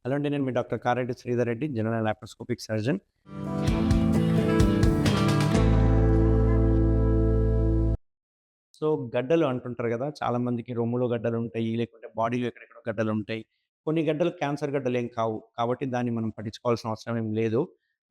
Hello అండి. నేను మీ doctor Kareddy Sridhar Reddy, general laparoscopic surgeon. So, గడ్డలు అంటుంటారు గదా! చాలా మందికి రొమ్ములో గడ్డలుంటాయి, లేకుంటే బాడీలో ఎక్కడెక్కడో గడ్డలుంటాయి. కొన్ని గడ్డలు క్యాన్సర్ గడ్డలేం కావు. కాబట్టి దాన్ని మనం పట్టించుకోవాల్సిన అవసరం ఏం లేదు.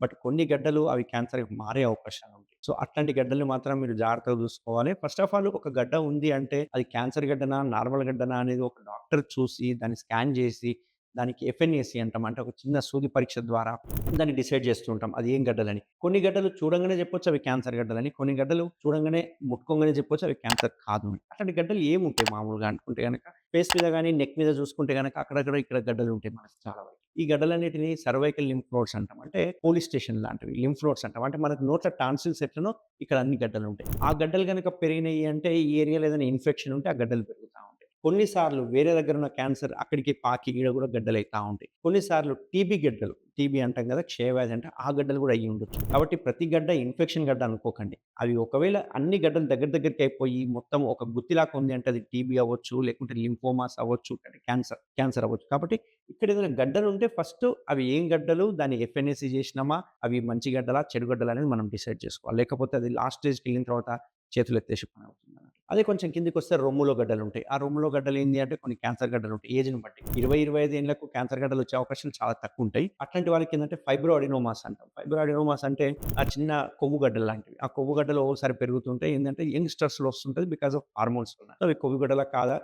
బట్ కొన్ని గడ్డలు అవి క్యాన్సర్‌గా మారే అవకాశాలుంటాయి. సో, అట్లాంటి గడ్డల్ని మాత్రం మీరు జాగ్రత్తగా చూసుకోవాలి. ఫస్ట్ ఆఫ్ ఆల్ ఒక గడ్డ ఉంది అంటే అది క్యాన్సర్ గడ్డనా, నార్మల్ గడ్డనా అనేది ఒక డాక్టర్ చూసి, దాన్ని స్కాన్ జేసి, దానికి ఎఫ్ఎన్ఏసీ అంటాం. అంటే ఒక చిన్న సూది పరీక్ష ద్వారా దాన్ని డిసైడ్ చేస్తూ ఉంటాం. అది ఏం గడ్డలని. కొన్ని గడ్డలు చూడంగానే చెప్పొచ్చు అవి క్యాన్సర్ గడ్డలని. కొన్ని గడ్డలు చూడంగానే, ముట్టుకోంగానే చెప్పొచ్చు అవి క్యాన్సర్ కాదు అని. అట్లాంటి గడ్డలు ఏముంటాయి మామూలుగా అనుకుంటే గనక, ఫేస్ మీద గాని, నెక్ మీద చూసుకుంటే గనక అక్కడక్కడ ఇక్కడ గడ్డలుంటాయి మనకు చాలా వరకు. ఈ గడ్డలన్నిటిని సర్వైకల్ లింఫ్ నోడ్స్ అంటాం. అంటే పోలీస్ స్టేషన్ లాంటివి లింఫ్ నోడ్స్ అంటాం. అంటే మనకు నోట్ల టాన్సిల్స్ ఎట్లనో ఇక్కడ అన్ని గడ్డలుంటాయి. ఆ గడ్డలు గనక పెరిగినాయి అంటే ఈ ఏరియాలో ఏదైనా ఇన్ఫెక్షన్ ఉంటే ఆ గడ్డలు పెరుగుతా ఉంటాయి. కొన్ని సార్లు వేరే దగ్గర ఉన్న క్యాన్సర్ అక్కడికి పాకి ఈడ కూడా గడ్డలైతా ఉంటాయి. కొన్నిసార్లు టీబీ గడ్డలు, టీబీ అంటాం కదా! క్షయవ్యాధి అంటే ఆ గడ్డలు కూడా అయ్యుండొచ్చు. కాబట్టి ప్రతి గడ్డ ఇన్ఫెక్షన్ గడ్డ అనుకోకండి. అవి ఒకవేళ అన్ని గడ్డలు దగ్గరికి అయిపోయి మొత్తం ఒక గుత్తిలాగా ఉంది అంటే అది టీబీ అవ్వచ్చు, లేకుంటే లింఫోమాస్ అవ్వచ్చు, అంటే క్యాన్సర్ అవ్వచ్చు. కాబట్టి ఇక్కడ ఏదైనా గడ్డలుంటే ఫస్ట్ అవి ఏం గడ్డలు, దాన్ని ఎఫ్ఎన్ఏసీ చేసినామా, అవి మంచి గడ్డలా, చెడు గడ్డలా అనేది మనం డిసైడ్ చేసుకోవాలి. లేకపోతే అది లాస్ట్ స్టేజ్‌కెళ్ళిన తర్వాత చేతులెత్తేసే పని అవుతుందన్నమాట. అదే కొంచెం కిందకొస్తే రొమ్ములో గడ్డలుంటాయి. ఆ రొమ్ములో గడ్డలు ఏంది అంటే కొన్ని క్యాన్సర్ గడ్డలుంటాయి ఏజ్‌ని బట్టి. 20, 25 ఏళ్లకు క్యాన్సర్ గడ్డలు వచ్చే అవకాశాలు చాలా తక్కువుంటాయి. అట్లాంటి వాళ్ళకి ఏందంటే ఫైబ్రో అడినోమాస్ అంటాం. ఫైబ్రో అడినోమాస్ అంటే ఆ చిన్న కొవ్వు గడ్డలు లాంటివి. ఆ కొవ్వు గడ్డలు ఓసారి పెరుగుతుంటాయి. ఏందంటే యంగ్‌స్టర్స్‌లో వస్తుంటది బికాస్ ఆఫ్ హార్మోన్స్ వల్ల. సో, అవి కొవ్వు గడ్డలా కాదా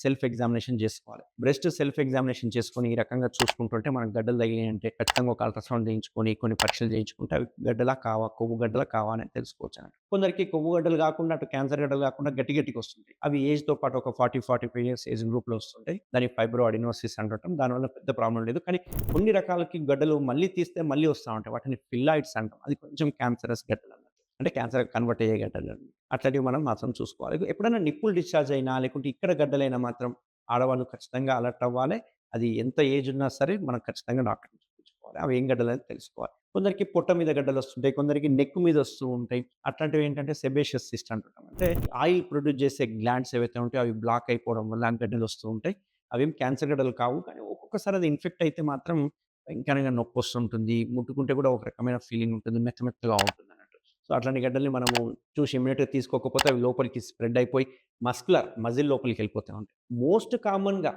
సెల్ఫ్ ఎగ్జామినేషన్ చేసుకోవాలి. బ్రెస్ట్ సెల్ఫ్ ఎగ్జామినేషన్ చేసుకొని ఈ రకంగా చూసుకుంటుంటే మనకు గడ్డలు తగిలినాయంటే ఖచ్చితంగా ఒక అల్ట్రాసౌండ్ చేయించుకొని కొన్ని పరీక్షలు చేయించుకుంటే అవి గడ్డలా కావా, కొవ్వు గడ్డలా కావా అని తెలుసుకోవచ్చన్నమాట. కొందరికి కొవ్వు గడ్డలు గాకుండా అటు క్యాన్సర్ గడ్డలు గాకుండా గట్టిగొస్తుంటాయి. అవి ఏజ్‌తో పాటు ఒక 40, 45 ఇయర్స్ ఏజ్ గ్రూప్‌లో వస్తుంటాయి. దాన్ని ఫైబ్రో అడినోసిస్ అంటుంటాం. దానివల్ల పెద్ద ప్రాబ్లమ్ లేదు. కానీ కొన్ని రకాలకి గడ్డలు మళ్ళీ తీస్తే మళ్ళీ వస్తా ఉంటాయి. వాటిని ఫిల్లాయిడ్స్ అంటాం. అది కొంచెం క్యాన్సరస్ గడ్డలన్నట్టు. అంటే క్యాన్సర్‌గా కన్వర్ట్ అయ్యే గడ్డలండి. అట్లాంటివి మనం మాత్రం చూసుకోవాలి. ఎప్పుడైనా నిప్పులు డిశ్చార్జ్ అయినా, లేకుంటే ఇక్కడ గడ్డలైనా మాత్రం ఆడవాళ్ళు ఖచ్చితంగా అలర్ట్ అవ్వాలి. అది ఎంత ఏజ్ ఉన్నా సరే మనం ఖచ్చితంగా డాక్టర్‌ని చూపించుకోవాలి. అవి ఏం గడ్డలని తెలుసుకోవాలి. కొందరికి పొట్ట మీద గడ్డలొస్తుంటాయి. కొందరికి నెక్ మీద వస్తూ ఉంటాయి. అట్లాంటివేంటంటే సెబేషియస్ సిస్ట్ అంటుంటాం. అంటే ఆయిల్ ప్రొడ్యూస్ చేసే గ్లాండ్స్ ఏవైతే ఉంటాయో అవి బ్లాక్ అయిపోవడం వల్ల ఆ గడ్డలొస్తూ ఉంటాయి. అవేం క్యాన్సర్ గడ్డలు కావు. కానీ ఒక్కొక్కసారి అది ఇన్ఫెక్ట్ అయితే మాత్రం భయంకరంగా నొప్పొస్తుంటుంది. ముట్టుకుంటే కూడా ఒక రకమైన ఫీలింగ్ ఉంటుంది. మెత్తగా ఉంటుందన్నట్టు. సో, అట్లాంటి గడ్డల్ని మనము చూసి ఇమ్మీడియేట్‌గా తీసుకోకపోతే అవి లోపలికి స్ప్రెడ్ అయిపోయి మజిల్ లోపలికెళ్ళిపోతా ఉంటాయి. మోస్ట్ కామన్‌గా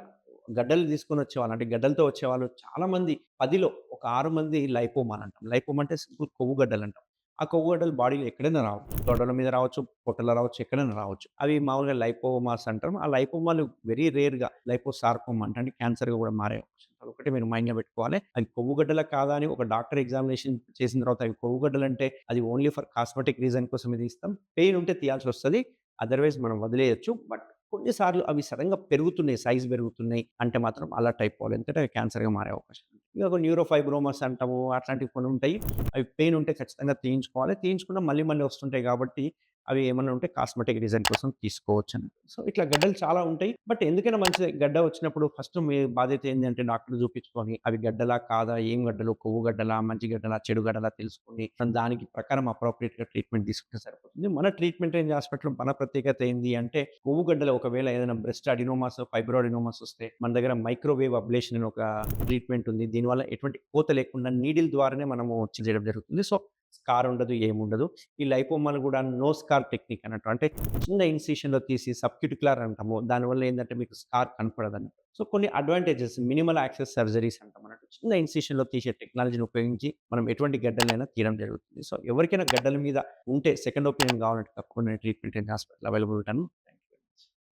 గడ్డలు తీసుకొనొచ్చేవాళ్ళు అంటే గడ్డలతో వచ్చేవాళ్ళు చాలామంది 10లో ఒక 6 మంది లైపోమా అని అంటాం. లైపోమా అంటే సింపుల్ కొవ్వు గడ్డలంటాం. ఆ కొవ్వు గడ్డలు బాడీలో ఎక్కడైనా రావచ్చు. తొడల మీద రావచ్చు, పొట్టలో రావచ్చు, ఎక్కడైనా రావచ్చు. అవి మామూలుగా లైపోమాస్ అంటాం. ఆ లైపోమాలు వెరీ రేర్‌గా లైపోసార్కోమా అంటే క్యాన్సర్‌గా కూడా మారే అవకాశం. అదొకటి మీరు మైండ్‌లో పెట్టుకోవాలి. అది కొవ్వు గడ్డలా కాదా అని ఒక డాక్టర్ ఎగ్జామినేషన్ చేసిన తర్వాత అవి కొవ్వు గడ్డలంటే అది ఓన్లీ ఫర్ కాస్మెటిక్ రీజన్ కోసమే తీస్తాం. పెయిన్ ఉంటే తీయాల్సొస్తది. అదర్‌వైజ్ మనం వదిలేయొచ్చు. బట్ కొన్ని సార్లు అవి సడెన్‌గా పెరుగుతున్నాయి, సైజ్ పెరుగుతున్నాయి అంటే మాత్రం అలర్ట్ అయిపోవాలి. ఎందుకంటే అవి క్యాన్సర్‌గా మారే అవకాశం ఉంది. ఇంకా న్యూరోఫైబ్రోమాస్ అంటాము. అట్లాంటివి కొన్ని ఉంటాయి. అవి పెయిన్ ఉంటే ఖచ్చితంగా తీయించుకోవాలి. తీయించుకున్న మళ్ళీ మళ్ళీ వస్తుంటాయి కాబట్టి అవి ఏమన్నా ఉంటే కాస్మెటిక్ రీజన్ కోసం తీసుకోవచ్చన్నట్టు. సో, ఇట్లా గడ్డలు చాలా ఉంటాయి. బట్ ఎందుకైనా మంచిదే గడ్డ వచ్చినప్పుడు ఫస్ట్ మీ బాధ్యత ఏంది అంటే డాక్టర్‌ని చూపించుకొని అవి గడ్డలా కాదా? ఏం గడ్డలు? కొవ్వు గడ్డలా? మంచి గడ్డలా? చెడు గడ్డలా? తెలుసుకొని దానికి ప్రకారం అప్రోప్రియేట్‌గా ట్రీట్మెంట్ తీసుకుంటే సరిపోతుంది. మన ట్రీట్మెంట్ రేంజ్ హాస్పిటల్‌లో మన ప్రత్యేకత ఏంది అంటే కొవ్వు గడ్డలు ఒకవేళ ఏదైనా బ్రెస్ట్ అడినోమాస్, ఫైబ్రో అడినోమాస్ వస్తే మన దగ్గర మైక్రోవేవ్ అబ్లేషన్ అని ఒక ట్రీట్మెంట్ ఉంది. దీనివల్ల ఎటువంటి కోత లేకుండా నీడిల్ ద్వారానే మనము చేయడం జరుగుతుంది. సో, స్కార్ ఉండదు, ఏముండదు. ఈ లైపోమాలు కూడా నో స్కార్ టెక్నిక్ అన్నట్టు. అంటే చిన్న ఇన్సిషన్‌లో తీసి సబ్క్యూటిక్యులర్ అంటాము. దానివల్ల ఏందంటే మీకు స్కార్ కనపడదన్నట్టు. సో, కొన్ని అడ్వాంటేజెస్ మినిమల్ యాక్సెస్ సర్జరీస్ అంటాం అన్నట్టు. చిన్న ఇన్సిషన్‌లో తీసే టెక్నాలజీని ఉపయోగించి మనం ఎటువంటి గడ్డలైనా తీయడం జరుగుతుంది. సో, ఎవరికైనా గడ్డల మీద ఉంటే సెకండ్ ఒపీనియన్ కావాలంటే తప్పకుండా ట్రీట్మెంట్ హాస్పిటల్ అవైలబుల్ ఉంటాను.